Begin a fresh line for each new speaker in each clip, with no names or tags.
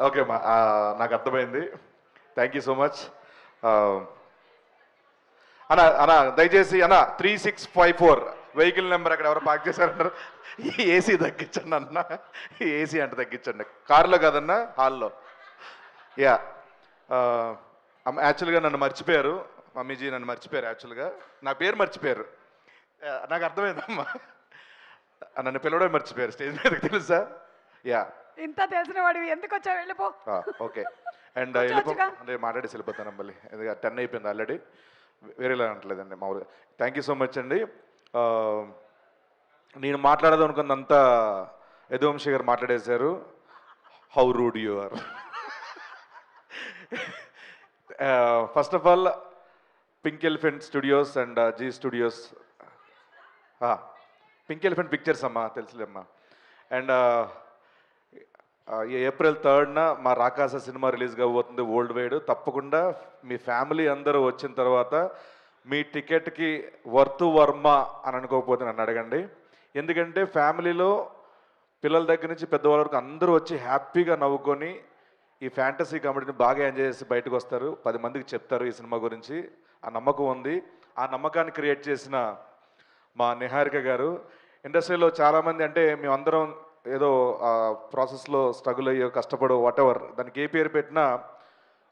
Okay అమ్మా, నాకు అర్థమైంది. Thank you so much. అన్న అన్న దయచేసి అన్న 3654 వెహికల్ నెంబర్ అక్కడ ఎవరు పార్క్ చేశారంటారు. ఏసీ తగ్గించండి అన్న, ఏసీ అంటే తగ్గించండి. కారులో కాదన్నా, హాల్లో. యా, యాక్చువల్గా నన్ను మర్చిపోయారు, మమ్మీజీ నన్ను మర్చిపోయారు. యాక్చువల్గా నా పేరు మర్చిపోయారు. నాకు అర్థమైందమ్మా, నన్ను పిలవడం మర్చిపోయారు స్టేజ్ మీదకి, తెలుసా? యా,
ఇంత తెలిసిన వాడివి ఎందుకు వచ్చావు? వెళ్ళిపో.
ఓకే. అండ్ వెళ్ళిపో అంటే మాట్లాడేసి వెళ్ళిపోతాను మళ్ళీ, ఎందుకంటే 10 అయిపోయింది ఆల్రెడీ, వేరేలా అంటలేదండి మామూలుగా. థ్యాంక్ యూ సో మచ్ అండి. నేను మాట్లాడదాం అనుకున్నంతా యదువంశీ గారు మాట్లాడేశారు. How rude you are. First of all Pink Elephant Studios and Zee Studios, Pink elephant Pictures అమ్మా, తెలుసులేమ్మా. అండ్ ఏప్రిల్ 3న మా రాకాస సినిమా రిలీజ్ కాబోతుంది వరల్డ్ వైడ్. తప్పకుండా మీ ఫ్యామిలీ అందరూ వచ్చిన తర్వాత మీ టికెట్కి వర్త్ వర్మ అని అనుకోకపోతే నన్ను అడగండి. ఎందుకంటే ఫ్యామిలీలో పిల్లల దగ్గర నుంచి పెద్దవాళ్ళ వరకు అందరూ వచ్చి హ్యాపీగా నవ్వుకొని ఈ ఫ్యాంటసీ కామెడీని బాగా ఎంజాయ్ చేసి బయటకు వస్తారు, 10 మందికి చెప్తారు ఈ సినిమా గురించి. ఆ నమ్మకం ఉంది. ఆ నమ్మకాన్ని క్రియేట్ చేసిన మా నిహారిక గారు. ఇండస్ట్రీలో చాలామంది అంటే మేమందరం ఏదో ప్రాసెస్లో స్ట్రగుల్ అయ్యో కష్టపడో వాటెవర్, దానికి ఏ పేరు పెట్టినా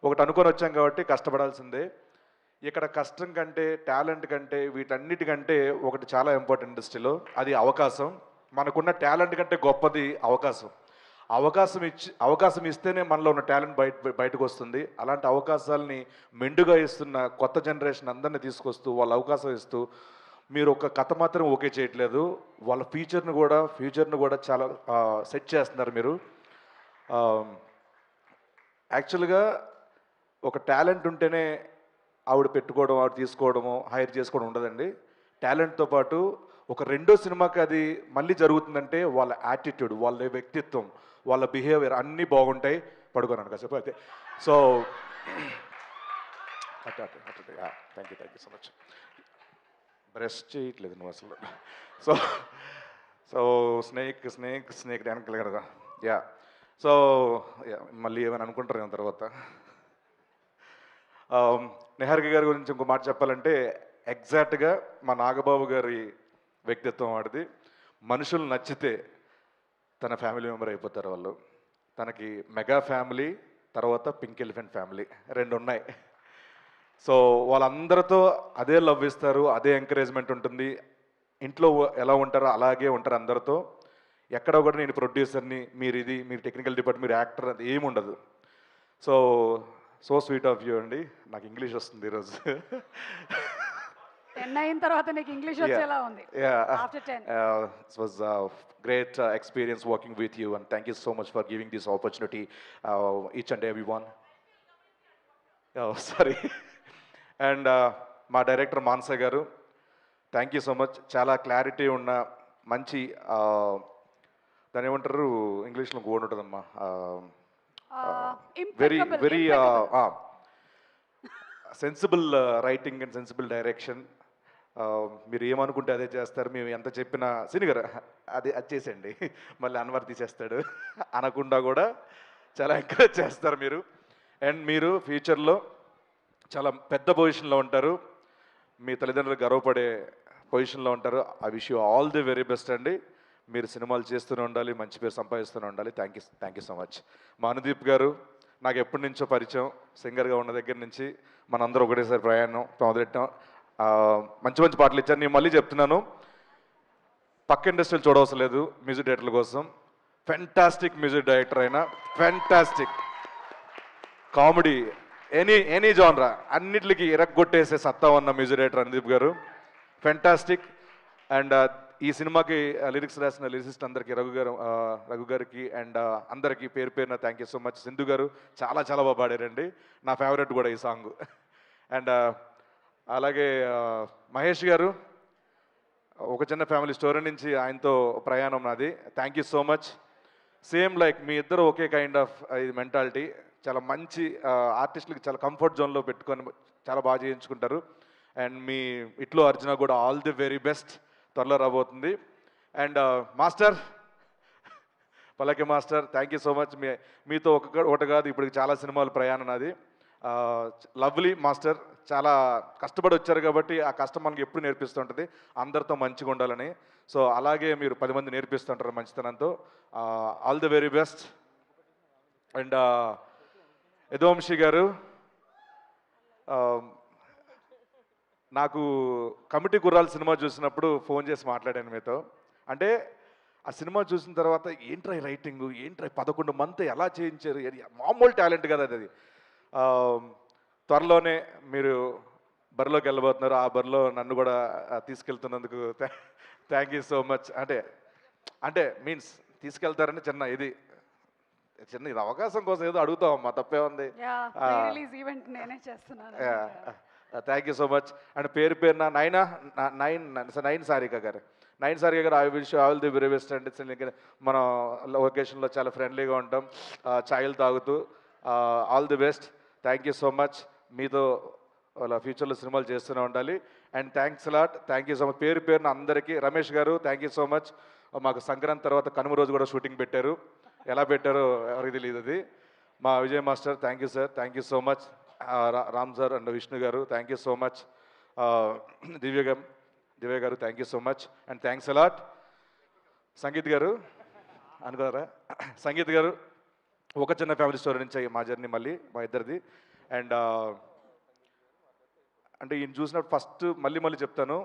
ఒకటి అనుకొని వచ్చాం కాబట్టి కష్టపడాల్సిందే. ఇక్కడ కష్టం కంటే, టాలెంట్ కంటే, వీటన్నిటికంటే ఒకటి చాలా ఇంపార్టెంట్ ఇండస్ట్రీలో, అది అవకాశం. మనకున్న టాలెంట్ కంటే గొప్పది అవకాశం. అవకాశం ఇస్తేనే మనలో ఉన్న టాలెంట్ బయటకు వస్తుంది. అలాంటి అవకాశాలని మెండుగా ఇస్తున్న కొత్త జనరేషన్ అందరినీ తీసుకొస్తూ వాళ్ళ అవకాశం ఇస్తూ, మీరు ఒక కథ మాత్రం ఓకే చేయట్లేదు, వాళ్ళ ఫ్యూచర్ను కూడా చాలా సెట్ చేస్తున్నారు మీరు. యాక్చువల్గా ఒక టాలెంట్ ఉంటేనే ఆవిడ పెట్టుకోవడం, ఆవిడ తీసుకోవడము, హైర్ చేసుకోవడం ఉండదండి. టాలెంట్తో పాటు ఒక రెండో సినిమాకి అది మళ్ళీ జరుగుతుందంటే వాళ్ళ యాటిట్యూడ్, వాళ్ళ వ్యక్తిత్వం, వాళ్ళ బిహేవియర్ అన్నీ బాగుంటాయి. పడుకోనాను కాసేపు అయితే. So thank you so much. Breast చేయట్లేదు నువ్వు అసలు. సో సో స్నేక్ వెనకాల కదా. యా, సో మళ్ళీ ఏమైనా అనుకుంటారు తర్వాత. నిహారిక గారి గురించి ఇంకో మాట చెప్పాలంటే, ఎగ్జాక్ట్గా మా నాగబాబు గారి వ్యక్తిత్వం వాడిది. మనుషులు నచ్చితే తన ఫ్యామిలీ మెంబర్ అయిపోతారు వాళ్ళు. తనకి మెగా ఫ్యామిలీ, తర్వాత పింక్ ఎలిఫెంట్ ఫ్యామిలీ, 2 ఉన్నాయి. సో వాళ్ళందరితో అదే లవ్ ఇస్తారు, అదే ఎంకరేజ్మెంట్ ఉంటుంది. ఇంట్లో ఎలా ఉంటారో అలాగే ఉంటారు అందరితో. ఎక్కడ కూడా నేను ప్రొడ్యూసర్ని, మీరు టెక్నికల్ డిపార్ట్మెంట్, మీరు యాక్టర్, అది ఏమి ఉండదు. సో స్వీట్ ఆఫ్ యూ అండి. నాకు ఇంగ్లీష్ వస్తుంది ఈరోజు.
10 అయిన తర్వాత నీకు ఇంగ్లీష్ వచ్చేలా ఉంది. After 10
it was a great experience working with you, and thank you so much for giving this opportunity, each and everyone. Sorry. And మా డైరెక్టర్ మానస గారు, థ్యాంక్ యూ సో మచ్. చాలా క్లారిటీ ఉన్న మంచి, దాని ఏమంటారు ఇంగ్లీష్లో గోడ్ ఉంటుందమ్మా, very sensible writing and sensible direction. మీరు ఏమనుకుంటే అదే చేస్తారు. మేము ఎంత చెప్పినా సిని గారు అది చేసేయండి, మళ్ళీ అన్వర్ తీసేస్తాడు అనకుండా కూడా చాలా ఎంకరేజ్ చేస్తారు మీరు. అండ్ మీరు ఫ్యూచర్లో చాలా పెద్ద పొజిషన్లో ఉంటారు, మీ తల్లిదండ్రులు గర్వపడే పొజిషన్లో ఉంటారు. I wish you all the very best అండి. మీరు సినిమాలు చేస్తూనే ఉండాలి, మంచి పేరు సంపాదిస్తూనే ఉండాలి. Thank you so much. మా అనుదీప్ గారు నాకు ఎప్పటి నుంచో పరిచయం, సింగర్గా ఉన్న దగ్గర నుంచి మనందరూ ఒకటేసారి ప్రయాణం మొదలెట్టాం. మంచి మంచి పాటలు ఇచ్చారు. నేను మళ్ళీ చెప్తున్నాను, పక్క ఇండస్ట్రీలు చూడవలసిన లేదు మ్యూజిక్ డైరెక్టర్ల కోసం. ఫెంటాస్టిక్ మ్యూజిక్ డైరెక్టర్ అయినా, ఫెంటాస్టిక్ కామెడీ, ఎనీ జానరా అన్నిటికి ఇరగ్గొట్టేసే సత్తా ఉన్న మ్యూజిక్ డైరెక్టర్ అనుదీప్ గారు, ఫెంటాస్టిక్. అండ్ ఈ సినిమాకి లిరిక్స్ రాసిన లిరిసిస్ట్ అందరికీ, రఘు గారికి అండ్ అందరికీ పేరు పేరున thank you so much. Sindhu గారు చాలా చాలా బాగా పాడారండి, నా ఫేవరెట్ కూడా ఈ సాంగ్. అండ్ అలాగే మహేష్ గారు, ఒక చిన్న ఫ్యామిలీ స్టోరీ నుంచి ఆయనతో ప్రయాణం నాది. Thank you so much. Same like మీ ఇద్దరు ఒకే కైండ్ ఆఫ్ ఇది మెంటాలిటీ. చాలా మంచి ఆర్టిస్టులకి చాలా కంఫర్ట్ జోన్లో పెట్టుకొని చాలా బాగా చేయించుకుంటారు. అండ్ మీ ఇట్లో అర్జున కూడా ఆల్ ది వెరీ బెస్ట్, త్వరలో రాబోతుంది. అండ్ మాస్టర్ పల్లకి master thank you so much. మీతో ఒకటి కాదు ఇప్పుడు చాలా సినిమాలు ప్రయాణం నాది. లవ్లీ మాస్టర్ చాలా కష్టపడి వచ్చారు కాబట్టి ఆ కష్టం మనకి ఎప్పుడు నేర్పిస్తుంటుంది అందరితో మంచిగా ఉండాలని. సో అలాగే మీరు 10 మంది నేర్పిస్తుంటారు మంచితనంతో. All the very best. And Yaduvamshi గారు, నాకు కమిటీ గుర్రాల సినిమా చూసినప్పుడు ఫోన్ చేసి మాట్లాడాను మీతో. అంటే ఆ సినిమా చూసిన తర్వాత ఏంట్రా రైటింగ్, ఏంట్రా 11 మంత్ ఎలా చేయించారు, మామూలు టాలెంట్ కదా అది. త్వరలోనే మీరు బరిలోకి వెళ్ళబోతున్నారు. ఆ బరిలో నన్ను కూడా తీసుకెళ్తున్నందుకు థ్యాంక్ యూ సో మచ్. అంటే మీన్స్ తీసుకెళ్తారని చిన్న ఇది అవకాశం కోసం ఏదో అడుగుతామమ్మా, తప్పే ఉంది.
రిలీజ్ ఈవెంట్ నేనే చేస్తున్నాను.
Thank you so much. And పేరున నైన్ సారిక గారు, I wish all the very best. And మనం లొకేషన్లో చాలా ఫ్రెండ్లీగా ఉంటాం, ఛాయలు తాగుతూ. All the best. Thank you so much. మీతో ఫ్యూచర్లో సినిమాలు చేస్తూనే ఉండాలి. And thanks lot. Thank you so much. పేరున అందరికీ. రమేష్ గారు థ్యాంక్ యూ సో మచ్. మాకు సంక్రాంతి తర్వాత కనుమ రోజు కూడా షూటింగ్ పెట్టారు. ఎలా పెట్టారో ఎవరికి తెలియదు అది. మా Vijay master thank you sir, thank you so much. Ram sir and Vishnu గారు థ్యాంక్ యూ సో మచ్. దివ్య గారు thank you so much. And thanks a lot. Sangeet గారు అనుకున్నారా, సంగీత్ గారు ఒక చిన్న ఫ్యామిలీ స్టోరీ నుంచి మా జర్నీ మళ్ళీ మా ఇద్దరిది. అండ్ అంటే ఈయన చూసినప్పుడు ఫస్ట్ మళ్ళీ చెప్తాను,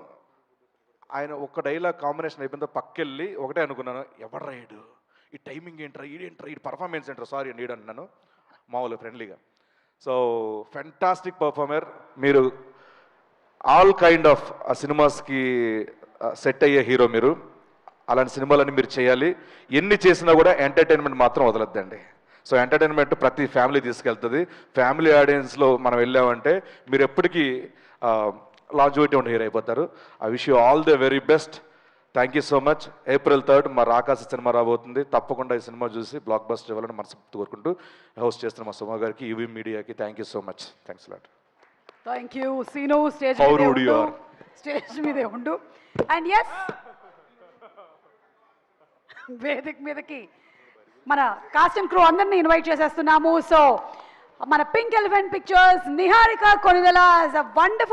ఆయన ఒక్క డైలాగ్ కాంబినేషన్ అయిపోయిందో పక్కెళ్ళి ఒకటే అనుకున్నాను, ఎవరు రాయడు ఈ టైమింగ్ ఏంట్రా, ఈ పర్ఫార్మెన్స్ ఏంట్రా, సారీ అండి ఈడు అన్నాను మామూలు ఫ్రెండ్లీగా. So fantastic performer. మీరు ఆల్ కైండ్ ఆఫ్ సినిమాస్కి సెట్ అయ్యే హీరో మీరు. అలాంటి సినిమాలన్నీ మీరు చేయాలి. ఎన్ని చేసినా కూడా ఎంటర్టైన్మెంట్ మాత్రం వదలొద్దండి. సో ఎంటర్టైన్మెంట్ ప్రతి ఫ్యామిలీ తీసుకెళ్తుంది. ఫ్యామిలీ ఆడియన్స్లో మనం వెళ్ళామంటే మీరు ఎప్పటికీ లాంజివిటీ ఉన్న హీరో అయిపోతారు. I wish you all the very best. Thank you so much. April 3 మా రాకాసి సినిమా రాబోతుంది. తప్పకుండా ఈ సినిమా చూసి బ్లాక్ బస్టర్ ఇవ్వాలని మనస్ఫూర్తి కోరుకుంటూ హోస్ట్ చేస్తున్న మా సుమా గారికి, యూవీ మీడియాకి thank you so much. Thanks lot.
Thank you Seenu. Stage మీదే ఉండు. అండ్ ఎస్, వేదిక మీదకి మన కాస్ట్ అండ్ క్రూ అందరినీ ఇన్వైట్ చేసేస్తున్నాము. సో మన pink elephant pictures Niharika Konidela, wonderful